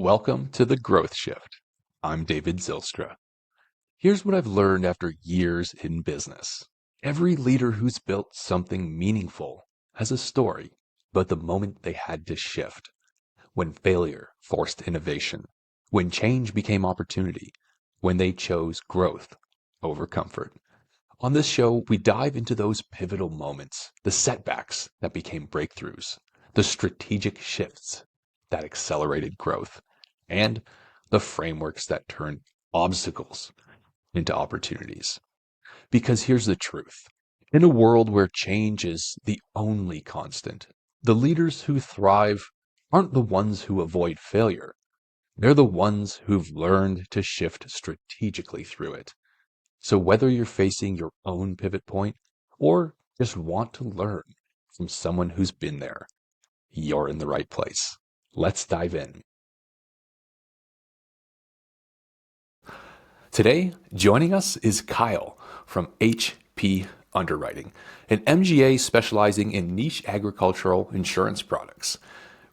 Welcome to the Growth Shift. I'm David Zylstra. Here's what I've learned after years in business. Every leader who's built something meaningful has a story, but the moment they had to shift, when failure forced innovation, when change became opportunity, when they chose growth over comfort. On this show, we dive into those pivotal moments, the setbacks that became breakthroughs, the strategic shifts that accelerated growth, and the frameworks that turn obstacles into opportunities. Because here's the truth. In a world where change is the only constant, the leaders who thrive aren't the ones who avoid failure. They're the ones who've learned to shift strategically through it. So whether you're facing your own pivot point or just want to learn from someone who's been there, you're in the right place. Let's dive in. Today, joining us is Kyle from HB Underwriting, an MGA specializing in niche agricultural insurance products.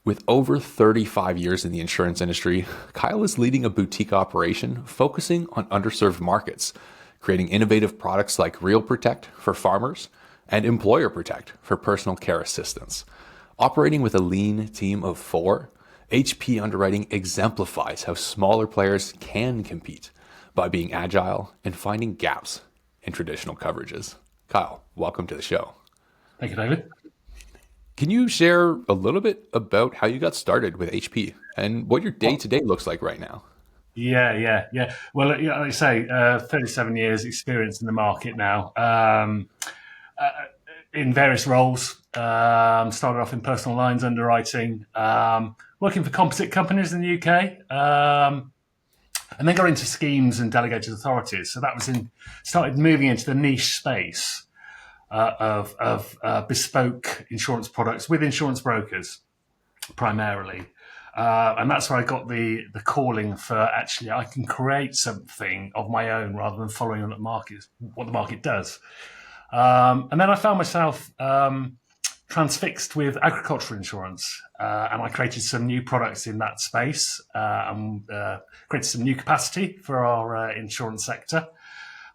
With over 35 years in the insurance industry, Kyle is leading a boutique operation focusing on underserved markets, creating innovative products like Real Protect for farmers and Employer Protect for personal care assistants. Operating with a lean team of 4, HB Underwriting exemplifies how smaller players can compete by being agile and finding gaps in traditional coverages. Kyle, welcome to the show. Thank you, David. Can you share a little bit about how you got started with HP and what your day-to-day looks like right now? Yeah. Well, like I say, 37 years experience in the market now, in various roles. Started off in personal lines underwriting, working for composite companies in the UK, and then got into schemes and delegated authorities. So that was started moving into the niche space of bespoke insurance products with insurance brokers primarily. And that's where I got the calling for actually I can create something of my own rather than following on what the market does. And then I found myself transfixed with agricultural insurance, and I created some new products in that space and created some new capacity for our insurance sector.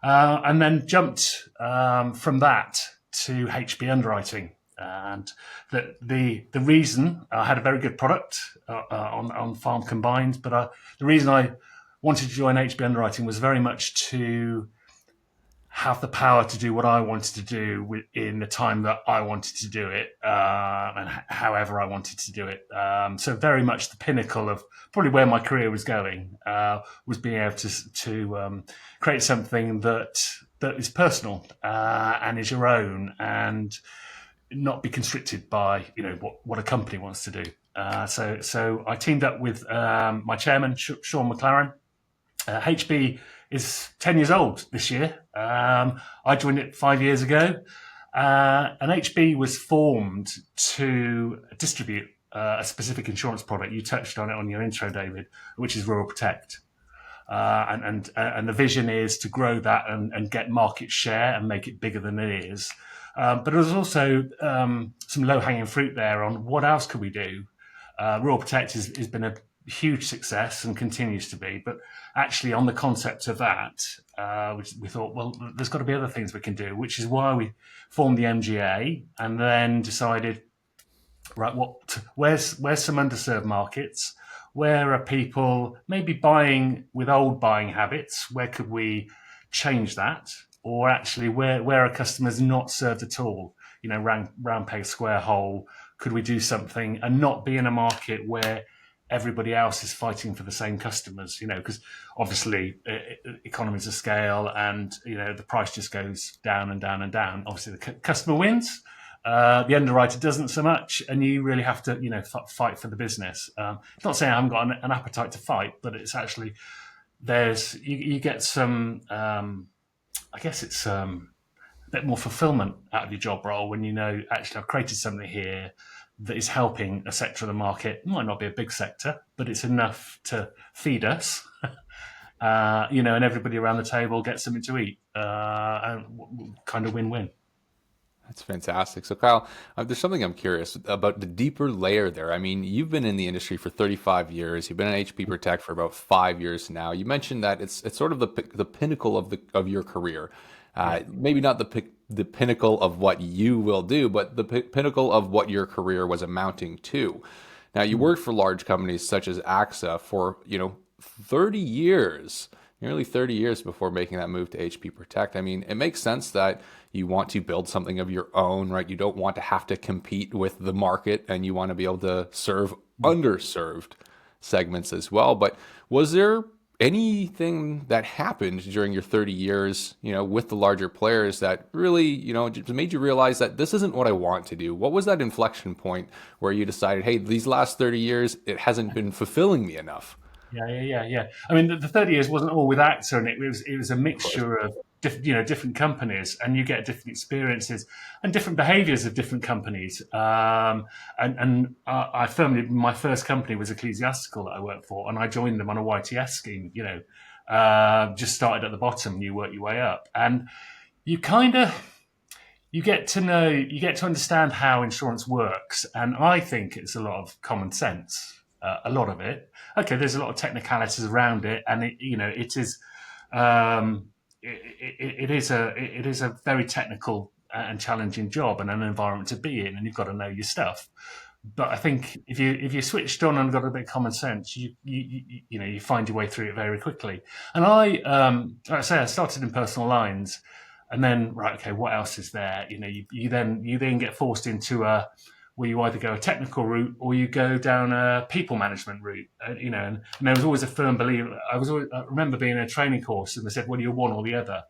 And then jumped from that to HB Underwriting. And the reason I had a very good product on farm combined, but the reason I wanted to join HB Underwriting was very much to have the power to do what I wanted to do in the time that I wanted to do it, and however I wanted to do it. So very much the pinnacle of probably where my career was going, was being able to create something that is personal and is your own, and not be constricted by what a company wants to do. So I teamed up with my chairman, Sean McLaren. HB is 10 years old this year. I joined it 5 years ago, and HB was formed to distribute a specific insurance product. You touched on it on your intro, David, which is Rural Protect. And the vision is to grow that and get market share and make it bigger than it is. But there's also some low-hanging fruit there on what else could we do. Rural Protect has been a huge success and continues to be, but actually on the concept of that, we thought, well, there's got to be other things we can do, which is why we formed the MGA and then decided, right, where's some underserved markets? Where are people maybe buying with old buying habits? Where could we change that? Or actually, where are customers not served at all? Round peg, square hole. Could we do something and not be in a market where everybody else is fighting for the same customers? Because obviously economies of scale, and the price just goes down and down and down. Obviously, the customer wins. The underwriter doesn't so much, and you really have to, fight for the business. It's not saying I haven't got an appetite to fight, but it's actually you get some. I guess it's a bit more fulfillment out of your job role when actually I've created something here that is helping a sector of the market. It might not be a big sector, but it's enough to feed us. And everybody around the table gets something to eat, and kind of win-win. That's fantastic. So, Kyle, there's something I'm curious about the deeper layer there. I mean, you've been in the industry for 35 years. You've been at HB Protect for about 5 years now. You mentioned that it's sort of the pinnacle of your career. Yeah. Maybe not the pinnacle of what you will do, but the pinnacle of what your career was amounting to. Now, you Mm. worked for large companies such as AXA for 30 years, nearly 30 years before making that move to HP Protect. I mean, it makes sense that you want to build something of your own, right? You don't want to have to compete with the market and you want to be able to serve underserved segments as well. But was there anything that happened during your 30 years, with the larger players that really, just made you realize that this isn't what I want to do? What was that inflection point where you decided, hey, these last 30 years, it hasn't been fulfilling me enough? Yeah. I mean, the 30 years wasn't all with AXA, and it was a Of course. mixture of different companies, and you get different experiences and different behaviours of different companies. I firmly, my first company was ecclesiastical that I worked for, and I joined them on a YTS scheme. Just started at the bottom, and you work your way up, and you kind of you get to understand how insurance works, and I think it's a lot of common sense. A lot of it. Okay, there's a lot of technicalities around it, and it is um, it is a very technical and challenging job and an environment to be in, and you've got to know your stuff. But I think if you switched on and got a bit of common sense, you find your way through it very quickly. And like I say, I started in personal lines, and then right, okay, what else is there? You then get forced into a where you either go a technical route or you go down a people management route. And there was always a firm belief. I remember being in a training course, and they said, "Well, you're one or the other."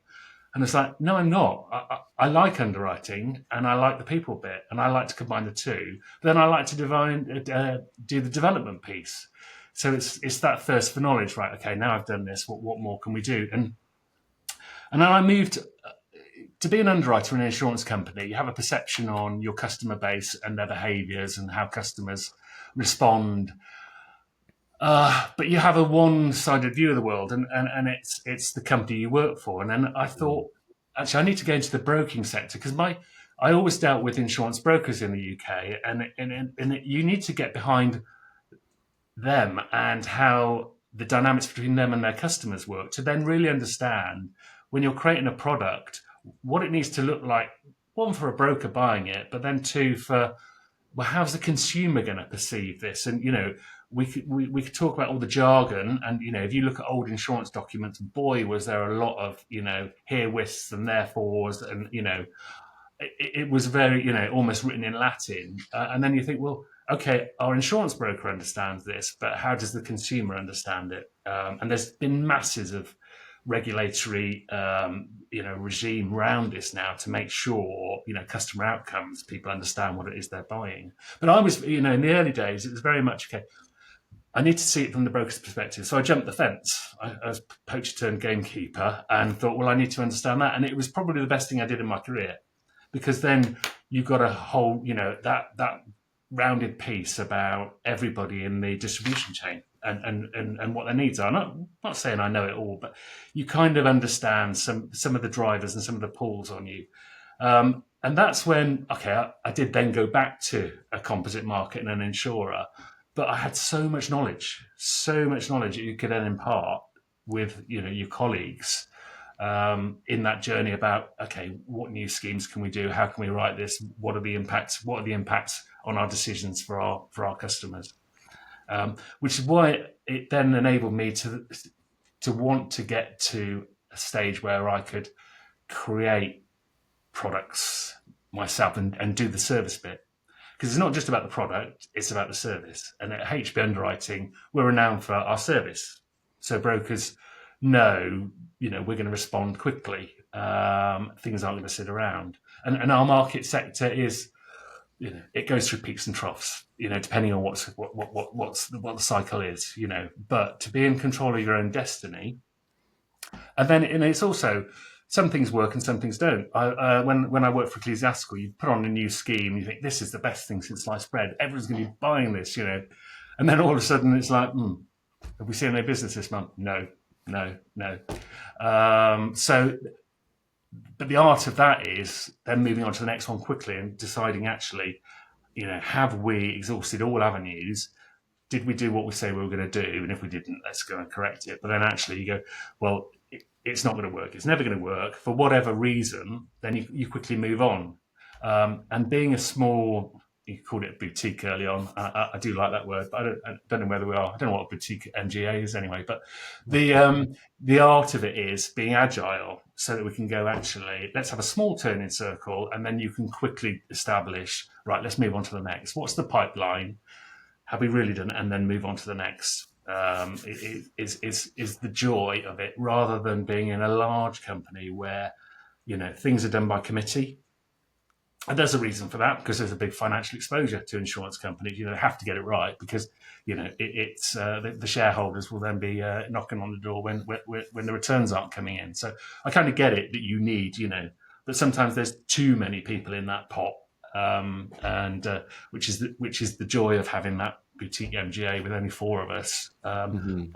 And it's like, no, I'm not. I like underwriting and I like the people bit and I like to combine the two. But then I like to do the development piece. So it's that thirst for knowledge, right? Okay, now I've done this. What more can we do? And then I moved to be an underwriter in an insurance company. You have a perception on your customer base and their behaviours and how customers respond. But you have a one-sided view of the world, and it's the company you work for. And then I thought, actually, I need to go into the broking sector because I always dealt with insurance brokers in the UK, and you need to get behind them and how the dynamics between them and their customers work to then really understand when you're creating a product what it needs to look like. One, for a broker buying it, but then two, for, well, how's the consumer going to perceive this? And we could talk about all the jargon, and if you look at old insurance documents, boy, was there a lot of herewiths and therefores, and it was very almost written in Latin. And then you think, well, okay, our insurance broker understands this, but how does the consumer understand it? And there's been masses of regulatory regime around this now to make sure customer outcomes, people understand what it is they're buying. But I was in the early days, it was very much okay, I need to see it from the broker's perspective. So I jumped the fence. I was poacher turned gamekeeper and thought, well, I need to understand that. And it was probably the best thing I did in my career, because then you've got a whole, that rounded piece about everybody in the distribution chain and what their needs are. I'm not saying I know it all, but you kind of understand some of the drivers and some of the pulls on you. And that's when, okay, I did then go back to a composite market and an insurer, but I had so much knowledge that you could then impart with your colleagues in that journey about, okay, what new schemes can we do? How can we write this? What are the impacts? What are the impacts on our decisions for our customers? Which is why it then enabled me to want to get to a stage where I could create products myself and do the service bit. Because it's not just about the product, it's about the service. And at HB Underwriting, we're renowned for our service. So brokers know, we're going to respond quickly. Things aren't going to sit around. And our market sector is, it goes through peaks and troughs, depending on what the cycle is, But to be in control of your own destiny, and then it's also, some things work and some things don't. When I worked for Ecclesiastical, you put on a new scheme, you think this is the best thing since sliced bread. Everyone's going to be buying this, and then all of a sudden it's like, have we seen any business this month? No. So but the art of that is then moving on to the next one quickly and deciding actually, have we exhausted all avenues? Did we do what we say we were going to do? And if we didn't, let's go and correct it. But then actually you go, well, it's not going to work. It's never going to work for whatever reason. Then you quickly move on. And being a small, you called it a boutique early on. I do like that word, but I don't know whether we are. I don't know what a boutique MGA is anyway. But the art of it is being agile so that we can go, actually, let's have a small turning circle, and then you can quickly establish, right, let's move on to the next. What's the pipeline? Have we really done it? And then move on to the next. Is the joy of it, rather than being in a large company where things are done by committee. And there's a reason for that, because there's a big financial exposure to insurance companies. They have to get it right, because it's the shareholders will then be knocking on the door when the returns aren't coming in. So I kind of get it that you need, but sometimes there's too many people in that pot, and which is the joy of having that boutique MGA with only 4 of us. I'm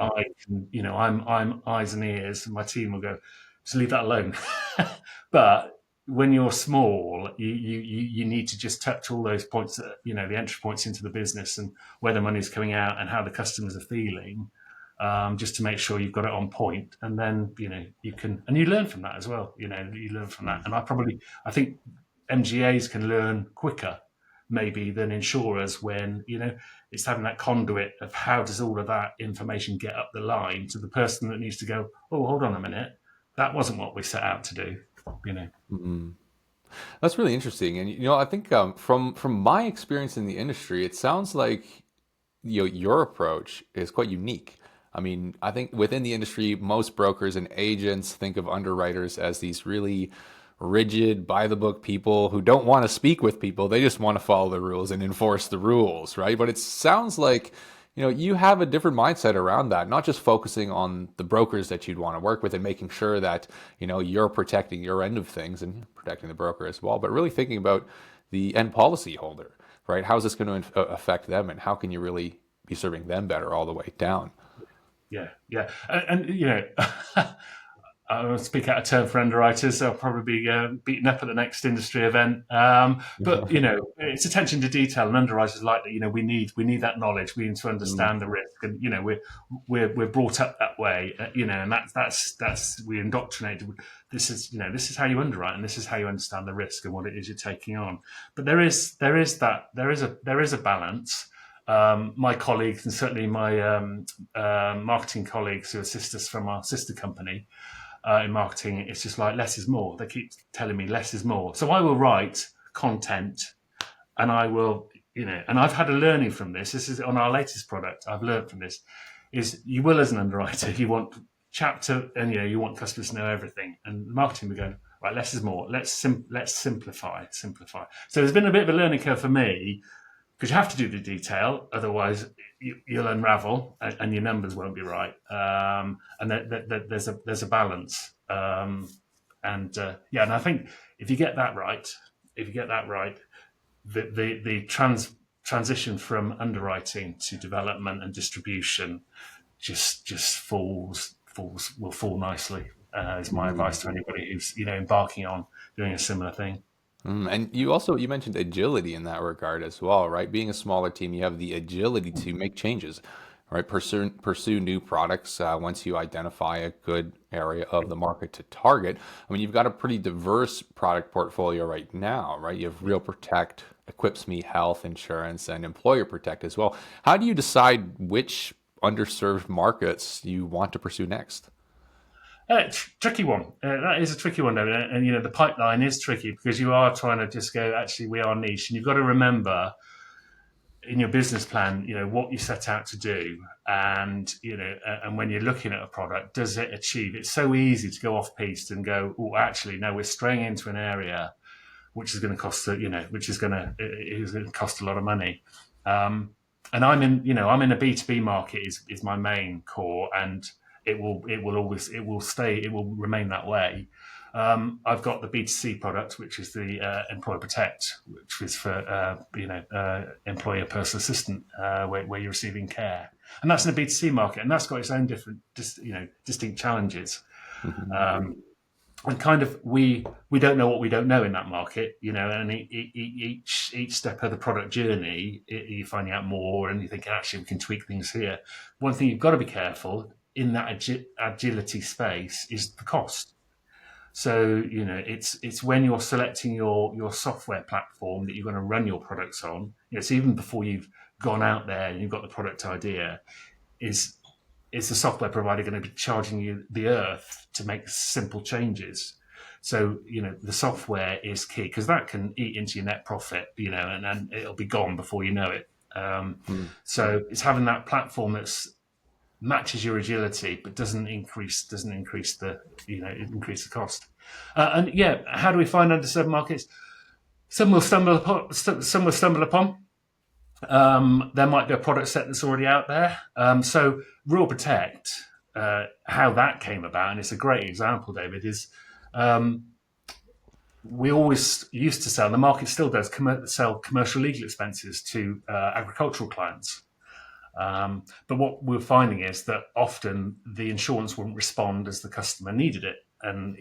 eyes and ears, and my team will go, so leave that alone. But when you're small, you need to just touch all those points, the entry points into the business and where the money's coming out and how the customers are feeling, just to make sure you've got it on point. And then, you can, and you learn from that as well, you learn from that. And I think MGAs can learn quicker maybe than insurers when, it's having that conduit of how does all of that information get up the line to the person that needs to go, oh, hold on a minute, that wasn't what we set out to do. Mm-hmm. That's really interesting. And, I think from my experience in the industry, it sounds like your approach is quite unique. I mean, I think within the industry, most brokers and agents think of underwriters as these really rigid, by the book people who don't want to speak with people. They just want to follow the rules and enforce the rules, right? But it sounds like you have a different mindset around that, not just focusing on the brokers that you'd want to work with and making sure that, you're protecting your end of things and protecting the broker as well, but really thinking about the end policy holder, right? How is this going to affect them, and how can you really be serving them better all the way down? Yeah. And I won't speak out of turn for underwriters. I'll probably be beaten up at the next industry event. But it's attention to detail, and underwriters like that. We need that knowledge. We need to understand the risk, and we're brought up that way. And that's we indoctrinated. This is how you underwrite, and this is how you understand the risk and what it is you're taking on. But there is a balance. My colleagues, and certainly my marketing colleagues who assist us from our sister company in marketing, it's just like less is more. They keep telling me less is more. So I will write content, and I will, and I've had a learning from this. This is on our latest product. I've learned from this is you will, as an underwriter, you want chapter, and you want customers to know everything. And the marketing will go, right, less is more. Let's simplify. So there's been a bit of a learning curve for me, because you have to do the detail, otherwise you'll unravel and your numbers won't be right. And there's a balance. And I think if you get that right, the transition from underwriting to development and distribution just will fall nicely. Is my advice to anybody who's embarking on doing a similar thing. And you mentioned agility in that regard as well, right? Being a smaller team, you have the agility to make changes, right? Pursue new products once you identify a good area of the market to target. I mean, you've got a pretty diverse product portfolio right now, right? You have Real Protect, Equips Me Health Insurance, and Employer Protect as well. How do you decide which underserved markets you want to pursue next? Tricky one. That is a tricky one, though. And the pipeline is tricky, because you are trying to just go, actually, we are niche. And you've got to remember in your business plan, what you set out to do. And, and when you're looking at a product, does it achieve? It's so easy to go off piste and go, oh, actually, no, we're straying into an area which is going to cost, is going to cost a lot of money. And I'm in a B2B market is my main core, and it will remain that way. I've got the B2C product, which is the Employer Protect, which is for employer personal assistant, where you're receiving care, and that's in the B2C market, and that's got its own different, distinct challenges. Mm-hmm. and kind of we don't know what we don't know in that market, and each step of the product journey, you're finding out more, and you think actually we can tweak things here. One thing you've got to be careful in that agility space is the cost. So it's when you're selecting your software platform that you're going to run your products on. So even before you've gone out there and you've got the product idea, is the software provider going to be charging you the earth to make simple changes? So the software is key, because that can eat into your net profit, and it'll be gone before you know it. So it's having that platform that's matches your agility, but doesn't increase the increase the cost. And how do we find underserved markets? Some will stumble upon. There might be a product set that's already out there. So Rural Protect, how that came about, and it's a great example, David, is we always used to sell, and the market still does, sell commercial legal expenses to agricultural clients. But what we're finding is that often the insurance wouldn't respond as the customer needed it. And,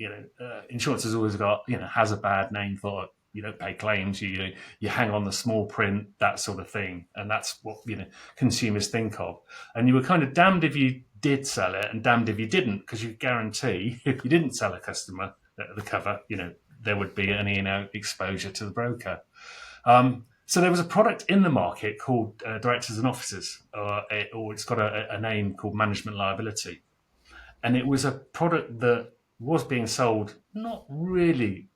insurance has always got, has a bad name for it. You don't pay claims, you hang on the small print, that sort of thing. And that's what, consumers think of. And you were kind of damned if you did sell it and damned if you didn't, because you guarantee if you didn't sell a customer the cover, there would be an exposure to the broker. So there was a product in the market called Directors and Officers, or it's got a name called Management Liability. And it was a product that was being sold not really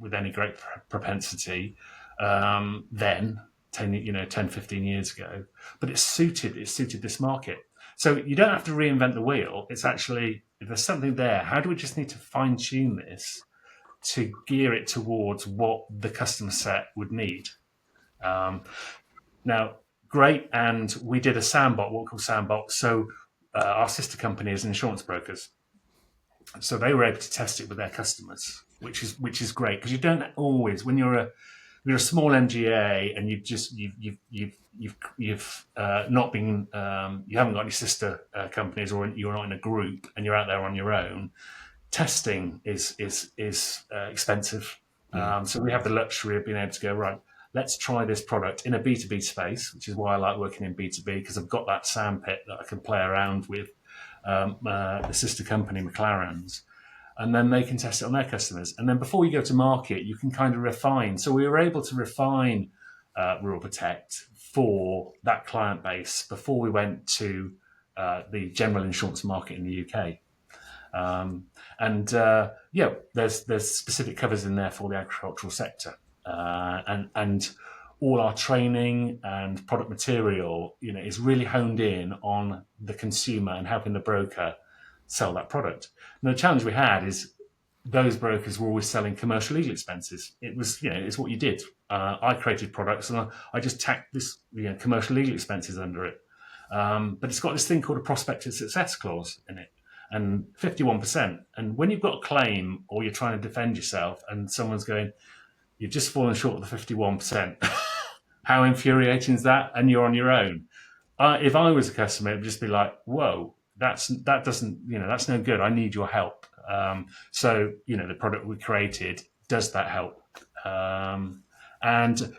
with any great propensity then, 10, 15 years ago, but it suited this market. So you don't have to reinvent the wheel. It's actually, if there's something there, how do we just need to fine tune this to gear it towards what the customer set would need? Now, great, and we did a sandbox, what we call sandbox. So our sister company is Insurance Brokers, so they were able to test it with their customers, which is great, because you don't always, when you're a small MGA and you've not been you haven't got any sister companies, or you're not in a group and you're out there on your own. Testing is expensive, so we have the luxury of being able to go, right, let's try this product in a B2B space, which is why I like working in B2B, because I've got that sandpit that I can play around with the sister company, McLaren's, and then they can test it on their customers. And then before you go to market, you can kind of refine. So we were able to refine Rural Protect for that client base before we went to the general insurance market in the UK. There's specific covers in there for the agricultural sector. And all our training and product material, is really honed in on the consumer and helping the broker sell that product. And the challenge we had is those brokers were always selling commercial legal expenses. It was, it's what you did. I created products and I just tacked this, commercial legal expenses under it. But it's got this thing called a prospective success clause in it, and 51%. And when you've got a claim or you're trying to defend yourself and someone's going, you've just fallen short of the 51%. How infuriating is that? And you're on your own. If I was a customer, it would just be like, whoa, that's no good. I need your help. So the product we created does that help. And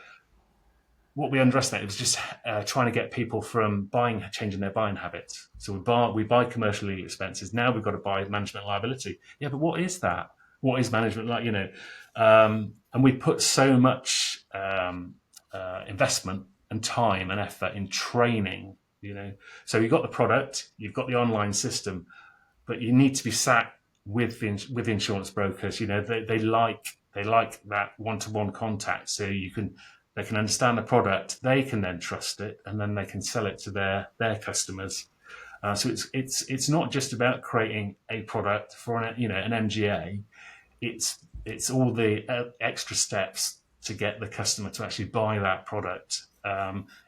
what we underestimated was just trying to get people from changing their buying habits. So we buy commercial legal expenses. Now we've got to buy management liability. Yeah, but what is that? What is management like? And we put so much investment and time and effort in training. So you've got the product, you've got the online system, but you need to be sat with insurance brokers. They like that one-to-one contact, so they can understand the product, they can then trust it, and then they can sell it to their customers. So it's not just about creating a product for an MGA. It's all the extra steps to get the customer to actually buy that product,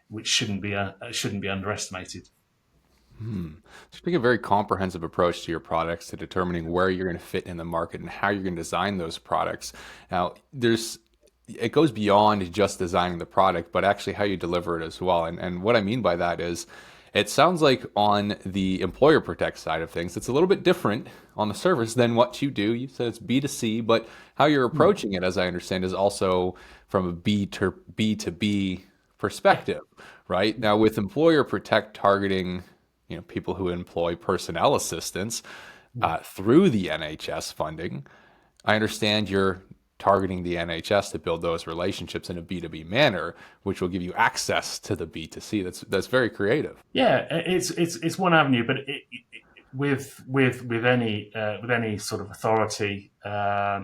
which shouldn't be underestimated. So you take a very comprehensive approach to your products, to determining where you're going to fit in the market and how you're going to design those products. Now, it goes beyond just designing the product, but actually how you deliver it as well. And what I mean by that is, It sounds like on the employer protect side of things, it's a little bit different on the surface than what you do. You said it's B2C, but how you're approaching it, as I understand, is also from a B to B perspective, right? Now, with employer protect targeting, people who employ personnel assistants through the NHS funding, I understand you're targeting the NHS to build those relationships in a B2B manner, which will give you access to the B2C. That's very creative. Yeah, it's one avenue, but with any sort of authority,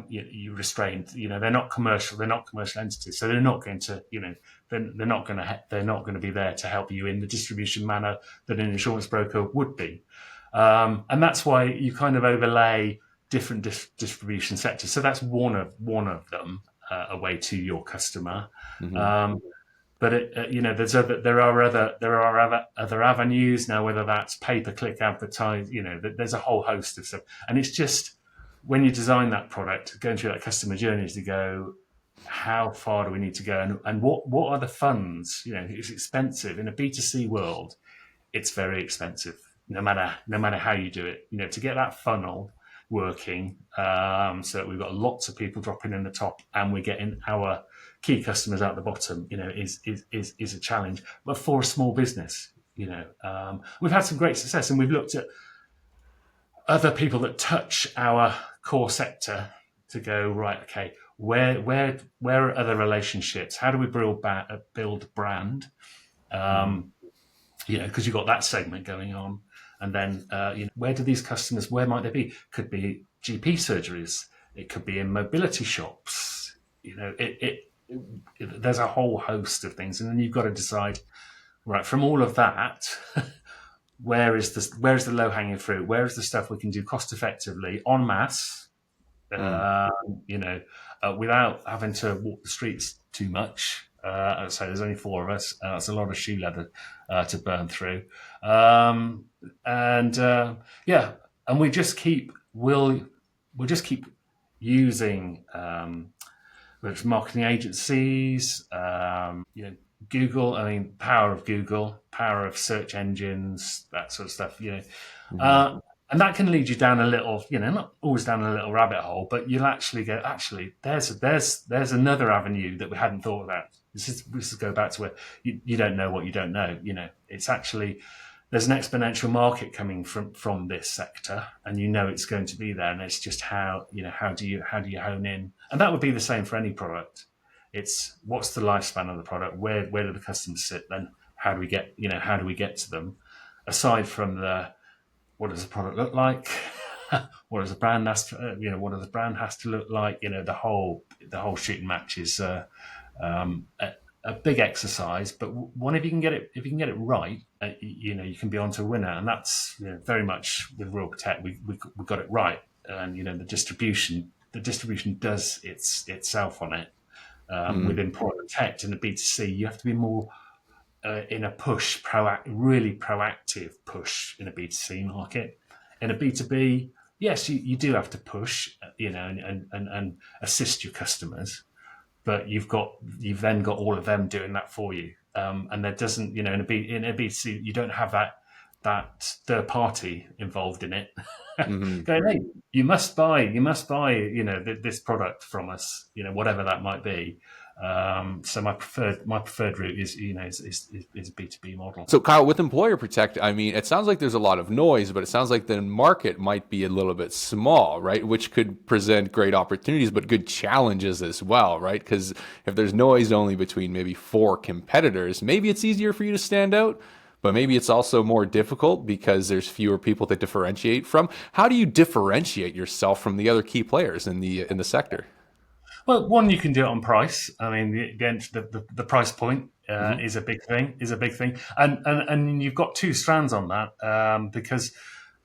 you restrained. They're not commercial. They're not commercial entities, so they're not going to. They're not going to be there to help you in the distribution manner that an insurance broker would be, and that's why you kind of overlay different distribution sectors. So that's one of them, a way to your customer. Mm-hmm. But there are other avenues now, whether that's pay per click advertise. There's a whole host of stuff, and it's just when you design that product, going through that customer journey is to go, how far do we need to go, and what are the funds? It's expensive in a B2C world. It's very expensive, no matter how you do it. To get that funnel working, so that we've got lots of people dropping in the top, and we're getting our key customers out the bottom, is a challenge. But for a small business, we've had some great success, and we've looked at other people that touch our core sector to go, right, okay, where are other relationships? How do we build brand? Because you've got that segment going on. And then, where do these customers, where might they be? Could be GP surgeries. It could be in mobility shops. There's a whole host of things. And then you've got to decide, right, from all of that, where is the low hanging fruit? Where is the stuff we can do cost effectively en masse, without having to walk the streets too much. So there's only four of us. It's a lot of shoe leather to burn through, and we just keep we'll just keep using marketing agencies, Google. I mean, power of Google, power of search engines, that sort of stuff. And that can lead you down a little, not always down a little rabbit hole, but you'll actually go, there's another avenue that we hadn't thought about. This is go back to where you don't know what you don't know. It's actually, there's an exponential market coming from this sector, and it's going to be there. And it's just how do you hone in? And that would be the same for any product. It's what's the lifespan of the product? Where do the customers sit? Then how do we get to them? Aside from what does the product look like? What does the brand what does the brand has to look like? The whole shooting match is a big exercise, but one if you can get it right, you can be on to a winner, and that's very much with Royal Protect. We got it right, and the distribution does itself on it. With Employer Protect in the B2C, you have to be more in a push, really proactive push in a B2C market. In a B2B, yes, you do have to push, and assist your customers, but you've then got all of them doing that for you. And there doesn't, in a B2C, you don't have that third party involved in it. Going, hey, you must buy, this product from us, whatever that might be. So my preferred route is a B2B model. So Kyle, with Employer Protect, I mean, it sounds like there's a lot of noise, but it sounds like the market might be a little bit small, right? Which could present great opportunities, but good challenges as well, right? Because if there's noise only between maybe 4 competitors, maybe it's easier for you to stand out, but maybe it's also more difficult because there's fewer people to differentiate from. How do you differentiate yourself from the other key players in the sector? Well, one, you can do it on price. I mean, the price point is a big thing. And you've got two strands on that because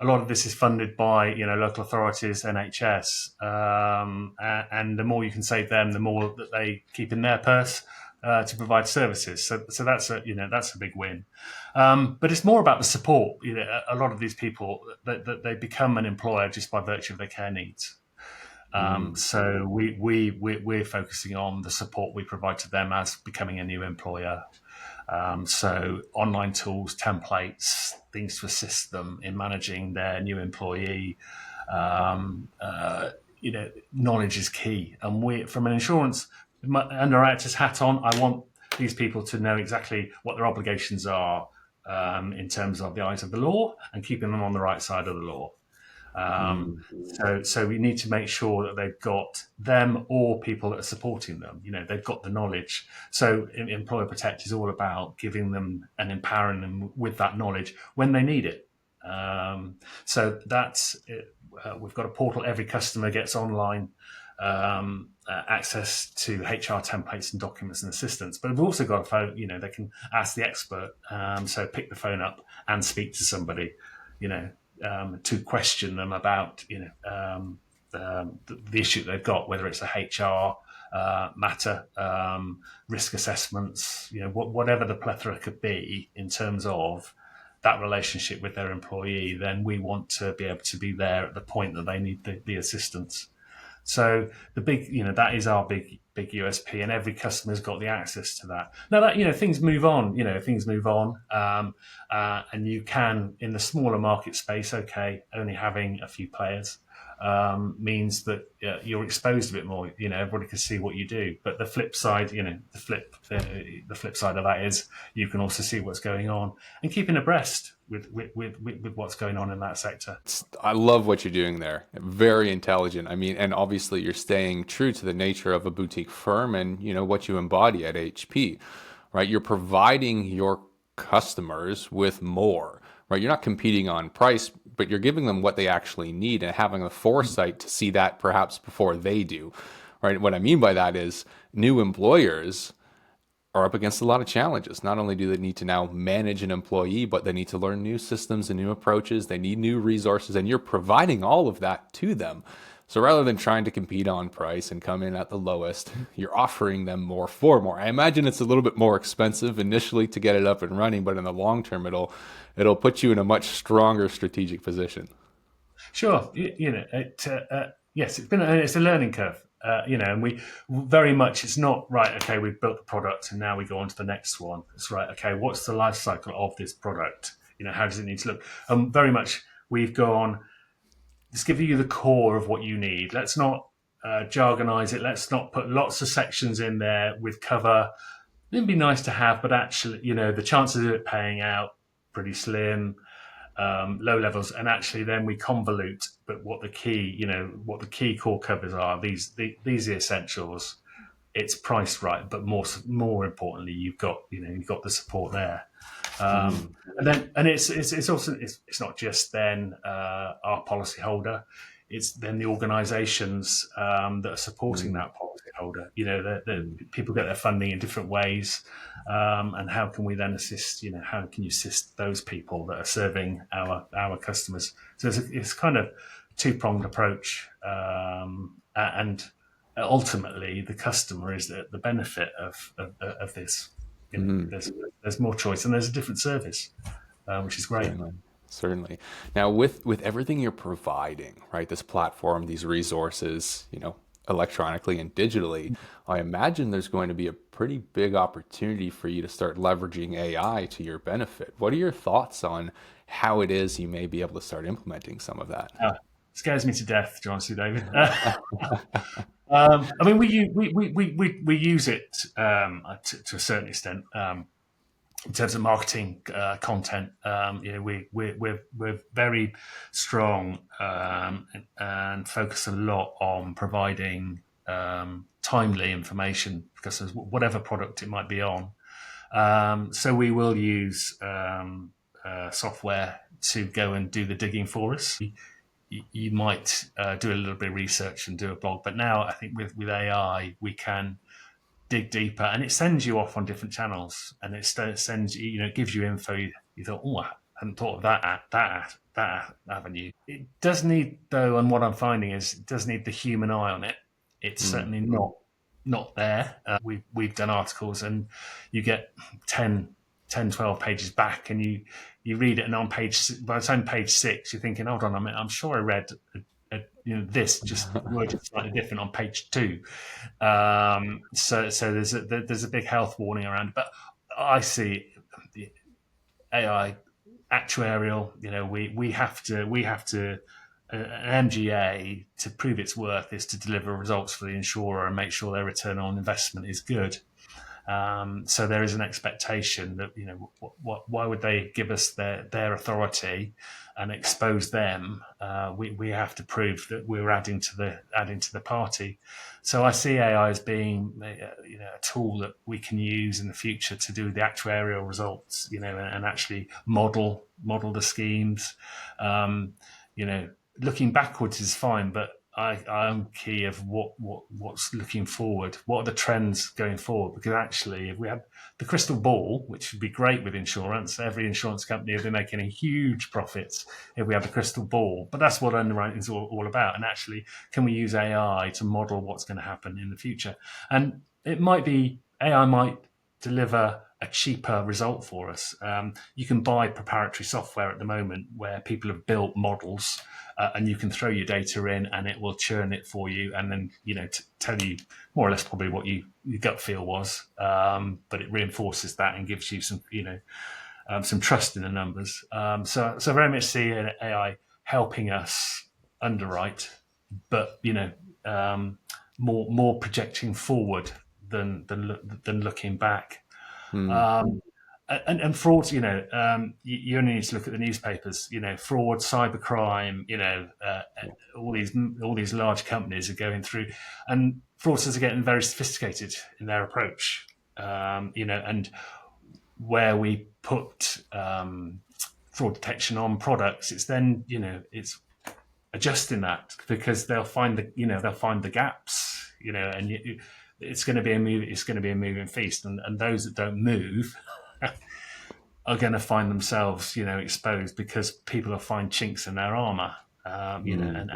a lot of this is funded by local authorities, NHS, and the more you can save them, the more that they keep in their purse to provide services. So that's a big win. But it's more about the support. A lot of these people that they become an employer just by virtue of their care needs. So we're focusing on the support we provide to them as becoming a new employer. So online tools, templates, things to assist them in managing their new employee. Um, uh, Knowledge is key. And we, from an insurance underwriter's hat on, I want these people to know exactly what their obligations are in terms of the eyes of the law and keeping them on the right side of the law. Mm. So we need to make sure that they've got them or people that are supporting them. They've got the knowledge. So Employer Protect is all about giving them and empowering them with that knowledge when they need it. So that's it. We've got a portal. Every customer gets online access to HR templates and documents and assistance. But we've also got a phone. They can ask the expert. So pick the phone up and speak to somebody. To question them about the issue they've got, whether it's a HR matter, risk assessments, whatever the plethora could be in terms of that relationship with their employee. Then we want to be able to be there at the point that they need the assistance. So that is our big USP, and every customer's got the access to that. Now that things move on, and you can in the smaller market space. Okay, only having a few players means that you're exposed a bit more. Everybody can see what you do. But the flip side, the flip side of that is you can also see what's going on and keeping abreast with what's going on in that sector. I love what you're doing there. Very intelligent. I mean, and obviously you're staying true to the nature of a boutique firm and, what you embody at HP, right? You're providing your customers with more, right? You're not competing on price, but you're giving them what they actually need and having the foresight to see that perhaps before they do, right? What I mean by that is new employers are up against a lot of challenges. Not only do they need to now manage an employee, but they need to learn new systems and new approaches. They need new resources, and you're providing all of that to them. So rather than trying to compete on price and come in at the lowest, you're offering them more for more. I imagine it's a little bit more expensive initially to get it up and running, but in the long term, it'll put you in a much stronger strategic position. Sure, yes, it's a learning curve. And we very much, it's not right. Okay, we've built the product and now we go on to the next one. It's right. Okay, what's the life cycle of this product? How does it need to look? Very much, we've gone. Let's give you the core of what you need. Let's not jargonize it. Let's not put lots of sections in there with cover. It'd be nice to have, but actually, the chances of it paying out pretty slim. Low levels, and actually then we convolute. But what the key core covers are, these are the essentials. It's priced right, but more importantly, you've got the support there. And it's also it's not just then our policyholder. It's then the organisations that are supporting that policyholder. The people get their funding in different ways, and how can we then assist? How can you assist those people that are serving our customers? So it's kind of two-pronged approach, and ultimately the customer is the benefit of this. There's more choice and there's a different service, which is great. Certainly. Certainly. Now, with everything you're providing, right, this platform, these resources, electronically and digitally, I imagine there's going to be a pretty big opportunity for you to start leveraging AI to your benefit. What are your thoughts on how it is you may be able to start implementing some of that? Scares me to death, to be honest with you, David. I mean, we use it to a certain extent. In terms of marketing content, we're very strong and focus a lot on providing timely information because of whatever product it might be on. So we will use software to go and do the digging for us. You might do a little bit of research and do a blog, but now I think with AI we can dig deeper, and it sends you off on different channels, and it sends you, it gives you info. You thought, oh, I hadn't thought of that avenue. It does need, though, and what I'm finding is it does need the human eye on it. It's certainly not there. We've done articles, and you get 10, 12 pages back, and you read it, and on by the time page 6, you're thinking, hold on a minute, I'm sure I read this just worded slightly different on page 2. So there's a big health warning around. But I see the AI actuarial. We have to an MGA to prove its worth is to deliver results for the insurer and make sure their return on investment is good. So there is an expectation that why would they give us their authority and expose them? We have to prove that we're adding to the party. So I see AI as being a tool that we can use in the future to do the actuarial results, and actually model the schemes. Looking backwards is fine, but I'm key of what's looking forward. What are the trends going forward? Because actually, if we had the crystal ball, which would be great with insurance, every insurance company would be making a huge profits if we had the crystal ball. But that's what underwriting is all about. And actually, can we use AI to model what's going to happen in the future? And it might be AI might deliver a cheaper result for us. You can buy proprietary software at the moment where people have built models, and you can throw your data in and it will churn it for you, and then tell you more or less probably what your gut feel was, but it reinforces that and gives you some trust in the numbers. So very much see AI helping us underwrite, but more projecting forward than looking back. And frauds, you only need to look at the newspapers. Fraud, cybercrime, all these large companies are going through, and fraudsters are getting very sophisticated in their approach. And where we put fraud detection on products, it's then it's adjusting that, because they'll find the gaps, and it's going to be a moving feast, and those that don't move are going to find themselves, exposed, because people will find chinks in their armor. And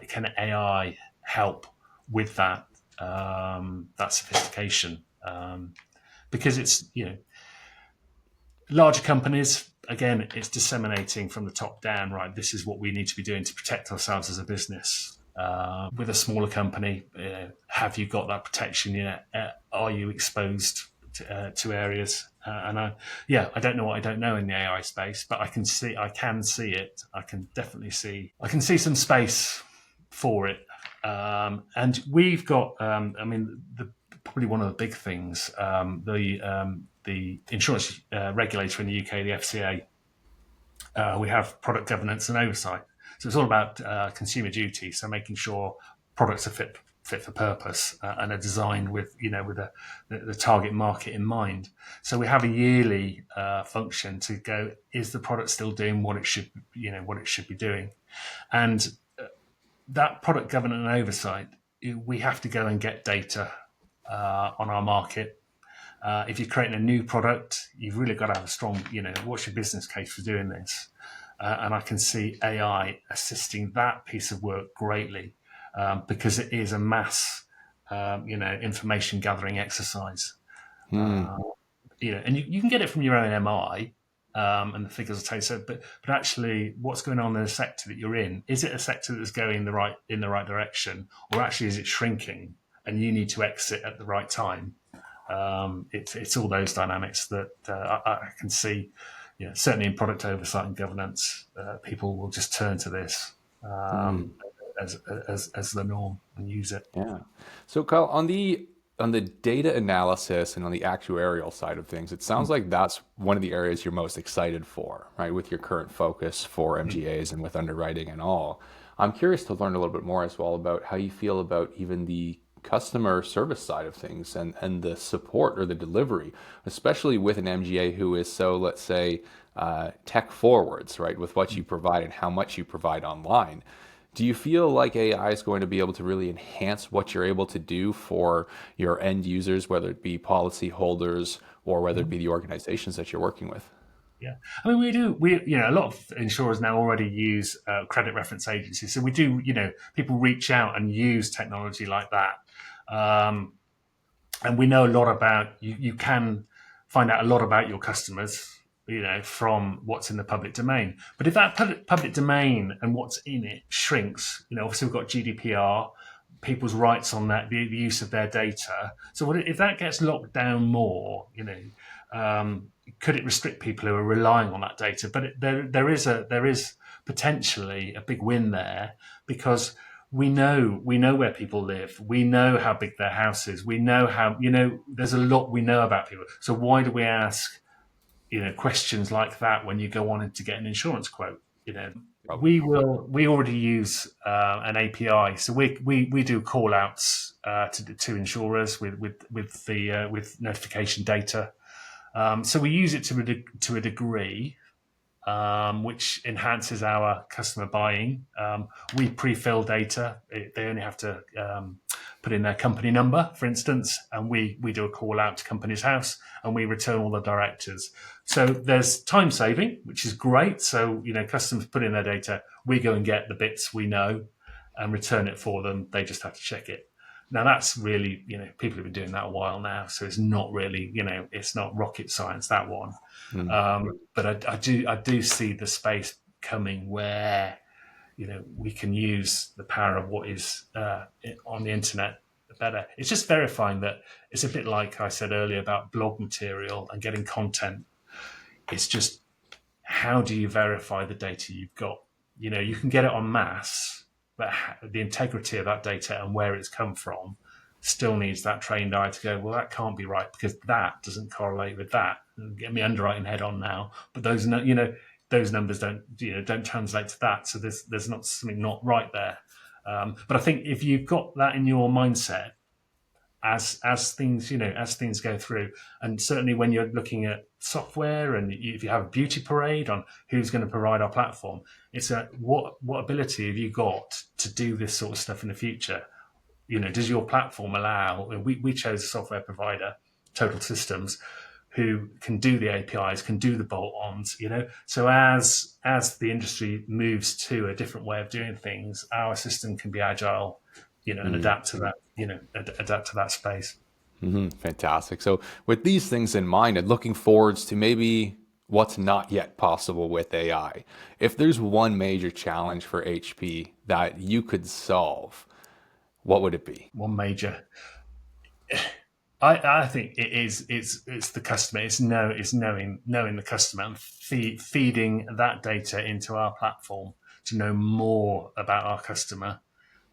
can AI help with that sophistication? Because it's larger companies, again, it's disseminating from the top down. Right, this is what we need to be doing to protect ourselves as a business. With a smaller company, have you got that protection? Are you exposed to areas? I don't know what I don't know in the AI space, but I can see it. I can definitely see some space for it. And we've got, probably one of the big things, the insurance regulator in the UK, the FCA, we have product governance and oversight. So it's all about consumer duty. So making sure products are fit for purpose and are designed with the target market in mind. So we have a yearly function to go: is the product still doing what it should be doing? And that product governance and oversight, we have to go and get data on our market. If you're creating a new product, you've really got to have a strong, what's your business case for doing this? And I can see AI assisting that piece of work greatly, because it is a mass, information gathering exercise. And you can get it from your own MI, and the figures will tell you so. But actually, what's going on in the sector that you're in? Is it a sector that's going in the right direction, or actually is it shrinking and you need to exit at the right time? It's all those dynamics that I can see. Certainly in product oversight and governance, people will just turn to this as the norm and use it. Yeah. So Kyle, on the data analysis and on the actuarial side of things, it sounds like that's one of the areas you're most excited for, right? With your current focus for MGAs and with underwriting and all. I'm curious to learn a little bit more as well about how you feel about even the customer service side of things and the support or the delivery, especially with an MGA who is so, let's say, tech forwards, right, with what you provide and how much you provide online. Do you feel like AI is going to be able to really enhance what you're able to do for your end users, whether it be policy holders or whether it be the organizations that you're working with? Yeah, I mean, a lot of insurers now already use credit reference agencies. So we do, people reach out and use technology like that. And we know a lot about, you can find out a lot about your customers, from what's in the public domain. But if that public domain and what's in it shrinks, obviously we've got GDPR, people's rights on that, the use of their data. So if that gets locked down more, Could it restrict people who are relying on that data? But there is potentially a big win there, because we know where people live. We know how big their house is. We know how, there's a lot we know about people. So why do we ask, questions like that when you go on to get an insurance quote? We already use an API, so we do call outs to insurers with notification data. So we use it to a degree, which enhances our customer buying. We pre-fill data. They only have to put in their company number, for instance, and we do a call out to company's house, and we return all the directors. So there's time saving, which is great. So, customers put in their data, we go and get the bits we know and return it for them. They just have to check it. Now that's really, people have been doing that a while now, so it's not really, it's not rocket science, that one. But I do see the space coming where, we can use the power of what is on the internet better. It's just verifying that. It's a bit like I said earlier about blog material and getting content. It's just, how do you verify the data you've got? You can get it en masse, but the integrity of that data and where it's come from still needs that trained eye to go, well, that can't be right because that doesn't correlate with that. Get me underwriting head on now, but those numbers don't translate to that. So there's not something not right there. But I think if you've got that in your mindset, as things go through, and certainly when you're looking at software, and if you have a beauty parade on who's going to provide our platform, it's what ability have you got to do this sort of stuff in the future? Does your platform allow? We chose a software provider, Total Systems, who can do the APIs, can do the bolt-ons. So as the industry moves to a different way of doing things, our system can be agile, and adapt to that. Adapt to that space. Fantastic. So with these things in mind and looking forwards to maybe what's not yet possible with AI, if there's one major challenge for HP that you could solve, what would it be? One major. I think it's the customer. It's knowing the customer and feeding that data into our platform to know more about our customer,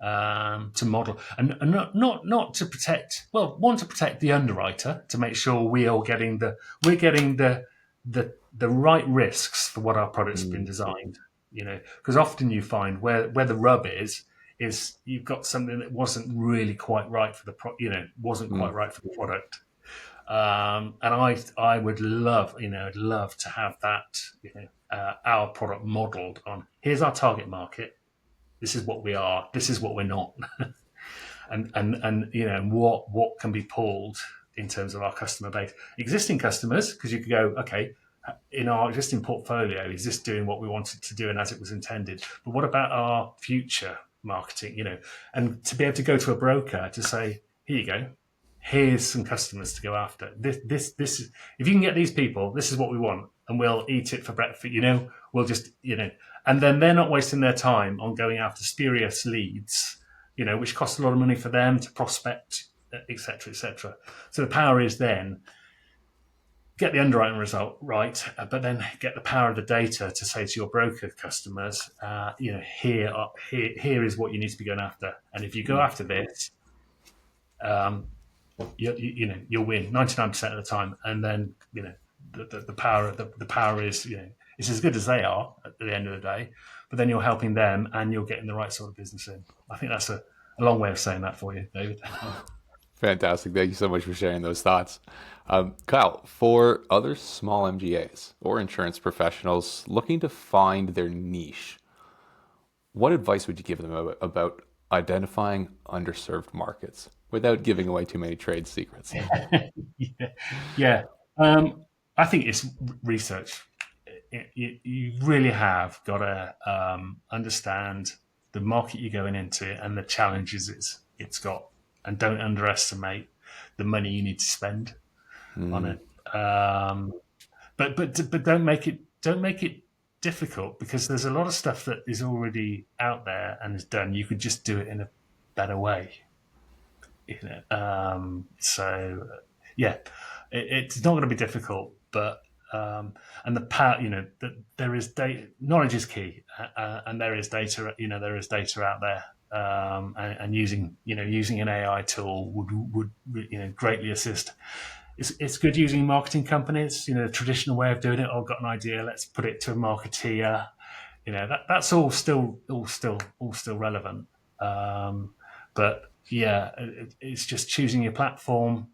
to model, and not to protect. Well, one, to protect the underwriter, to make sure we're getting the right risks for what our product's been designed. Because often you find where the rub is you've got something that wasn't really quite right for the wasn't quite right for the product. And I would love to have that, our product modeled on, here's our target market, this is what we are, this is what we're not, and what can be pulled in terms of our customer base, existing customers, because you could go, okay, in our existing portfolio, is this doing what we wanted to do and as it was intended? But what about our future marketing? And to be able to go to a broker to say, here you go, here's some customers to go after. This is, if you can get these people, this is what we want, and we'll eat it for breakfast. We'll just and then they're not wasting their time on going after spurious leads, which cost a lot of money for them to prospect, etc., etc. So the power is then get the underwriting result right, but then get the power of the data to say to your broker customers, here is what you need to be going after, and if you go after this, you'll win 99% of the time. And then the power is it's as good as they are at the end of the day, but then you're helping them and you're getting the right sort of business in. I think that's a long way of saying that for you, David. Fantastic. Thank you so much for sharing those thoughts. Kyle, for other small MGAs or insurance professionals looking to find their niche, what advice would you give them about identifying underserved markets without giving away too many trade secrets? Yeah. I think it's research. You really have got to understand the market you're going into and the challenges it's got, and don't underestimate the money you need to spend on it. But don't make it difficult, because there's a lot of stuff that is already out there and is done. You could just do it in a better way. So yeah, It's not going to be difficult, but and the power, that there is data. Knowledge is key, and there is data. There is data out there, and using an AI tool would greatly assist. It's good using marketing companies. The traditional way of doing it. I've got an idea. Let's put it to a marketeer. That's all still relevant. But yeah, it's just choosing your platform,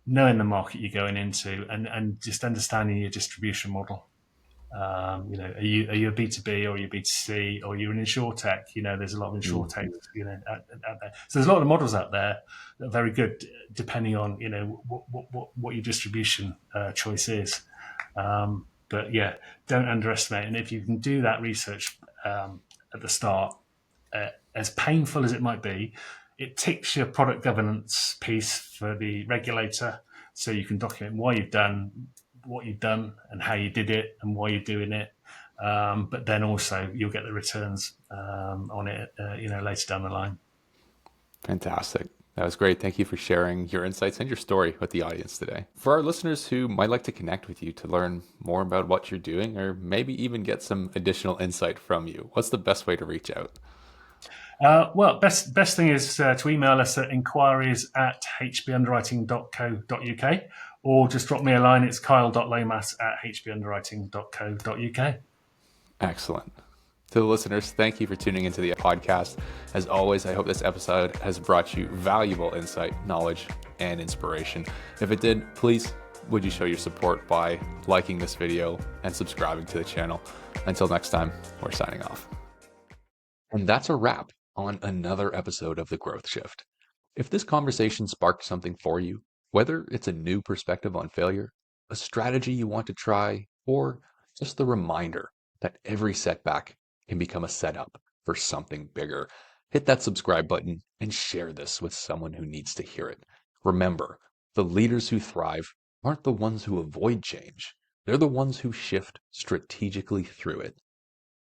knowing the market you're going into, and just understanding your distribution model. Are you a B2B, or are you B2C, or are you an insurtech? There's a lot of insurtechs, out there. So there's a lot of models out there that are very good, depending on what your distribution choice is. But yeah, don't underestimate. And if you can do that research at the start, as painful as it might be, it ticks your product governance piece for the regulator, so you can document why you've done what you've done and how you did it and why you're doing it. But then also you'll get the returns on it, later down the line. Fantastic. That was great. Thank you for sharing your insights and your story with the audience today. For our listeners who might like to connect with you to learn more about what you're doing, or maybe even get some additional insight from you, what's the best way to reach out? Well, best thing is to email us at inquiries@hbunderwriting.co.uk, or just drop me a line. It's kyle.lomas@hbunderwriting.co.uk. Excellent. To the listeners, thank you for tuning into the podcast. As always, I hope this episode has brought you valuable insight, knowledge, and inspiration. If it did, please would you show your support by liking this video and subscribing to the channel. Until next time, we're signing off. And that's a wrap on another episode of The Growth Shift. If this conversation sparked something for you, whether it's a new perspective on failure, a strategy you want to try, or just the reminder that every setback can become a setup for something bigger, hit that subscribe button and share this with someone who needs to hear it. Remember, the leaders who thrive aren't the ones who avoid change. They're the ones who shift strategically through it.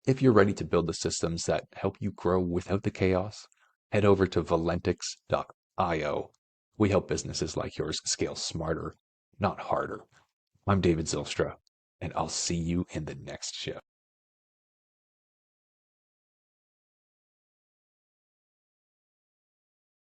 If you're ready to build the systems that help you grow without the chaos, head over to valentix.io. We help businesses like yours scale smarter, not harder. I'm David Zylstra, and I'll see you in the next shift.